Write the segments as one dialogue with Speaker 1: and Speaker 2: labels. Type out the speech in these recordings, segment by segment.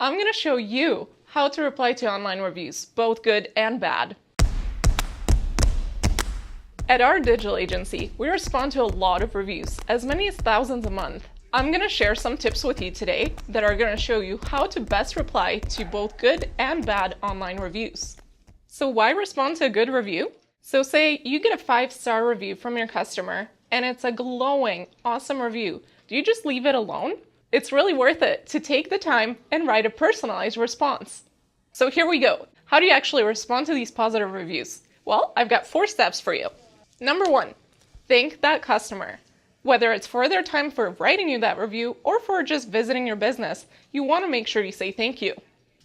Speaker 1: I'm going to show you how to reply to online reviews, both good and bad. At our digital agency, we respond to a lot of reviews, as many as thousands a month. I'm going to share some tips with you today that are going to show you how to best reply to both good and bad online reviews. So why respond to a good review? So say you get a 5-star review from your customer and it's a glowing, awesome review. Do you just leave it alone? It's really worth it to take the time and write a personalized response. So here we go. How do you actually respond to these positive reviews? Well, I've got 4 steps for you. Number 1, thank that customer. Whether it's for their time for writing you that review or for just visiting your business, you want to make sure you say thank you.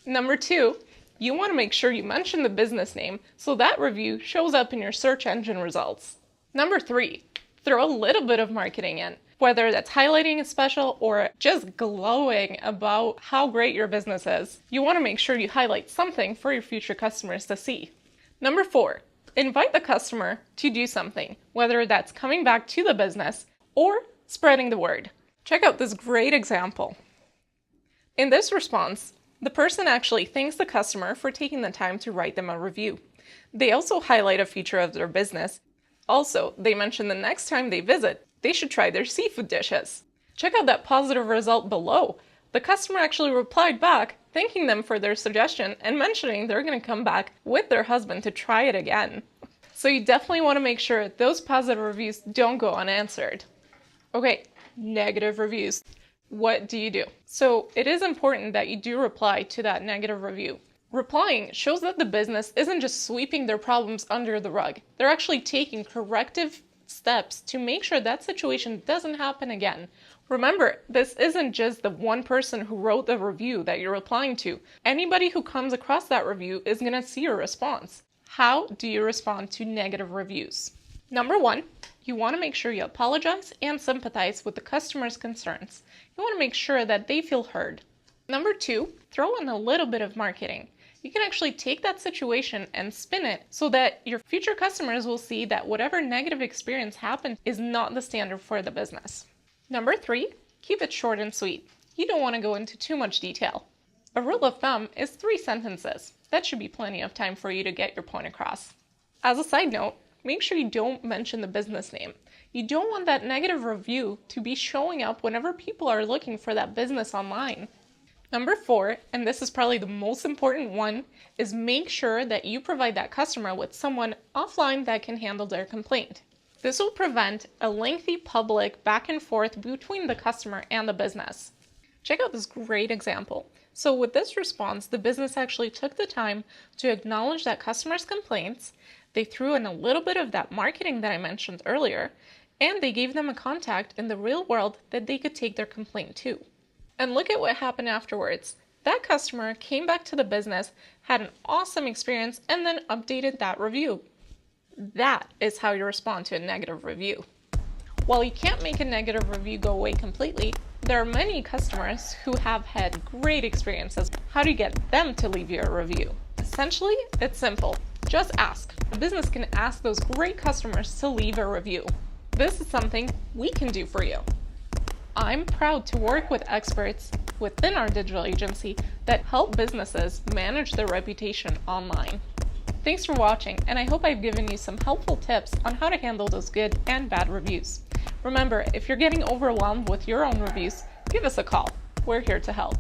Speaker 1: Number 2, you want to make sure you mention the business name so that review shows up in your search engine results. Number 3, throw a little bit of marketing in, whether that's highlighting a special or just glowing about how great your business is. You want to make sure you highlight something for your future customers to see. Number 4, invite the customer to do something, whether that's coming back to the business or spreading the word. Check out this great example. In this response, the person actually thanks the customer for taking the time to write them a review. They also highlight a feature of their business. Also, they mention the next time they visit, they should try their seafood dishes. Check out that positive result below. The customer actually replied back, thanking them for their suggestion and mentioning they're going to come back with their husband to try it again. So you definitely want to make sure those positive reviews don't go unanswered. Okay, negative reviews. What do you do? So it is important that you do reply to that negative review. Replying shows that the business isn't just sweeping their problems under the rug. They're actually taking corrective steps to make sure that situation doesn't happen again. Remember, this isn't just the one person who wrote the review that you're replying to. Anybody who comes across that review is going to see your response. How do you respond to negative reviews? Number 1, you want to make sure you apologize and sympathize with the customer's concerns. You want to make sure that they feel heard. Number 2, throw in a little bit of marketing. You can actually take that situation and spin it so that your future customers will see that whatever negative experience happened is not the standard for the business. Number 3, keep it short and sweet. You don't want to go into too much detail. A rule of thumb is 3 sentences. That should be plenty of time for you to get your point across. As a side note, make sure you don't mention the business name. You don't want that negative review to be showing up whenever people are looking for that business online. Number 4, and this is probably the most important one, is make sure that you provide that customer with someone offline that can handle their complaint. This will prevent a lengthy public back and forth between the customer and the business. Check out this great example. So with this response, the business actually took the time to acknowledge that customer's complaints. They threw in a little bit of that marketing that I mentioned earlier, and they gave them a contact in the real world that they could take their complaint to. And look at what happened afterwards. That customer came back to the business, had an awesome experience, and then updated that review. That is how you respond to a negative review. While you can't make a negative review go away completely, there are many customers who have had great experiences. How do you get them to leave you a review? Essentially, it's simple. Just ask. The business can ask those great customers to leave a review. This is something we can do for you. I'm proud to work with experts within our digital agency that help businesses manage their reputation online. Thanks for watching, and I hope I've given you some helpful tips on how to handle those good and bad reviews. Remember, if you're getting overwhelmed with your own reviews, give us a call. We're here to help.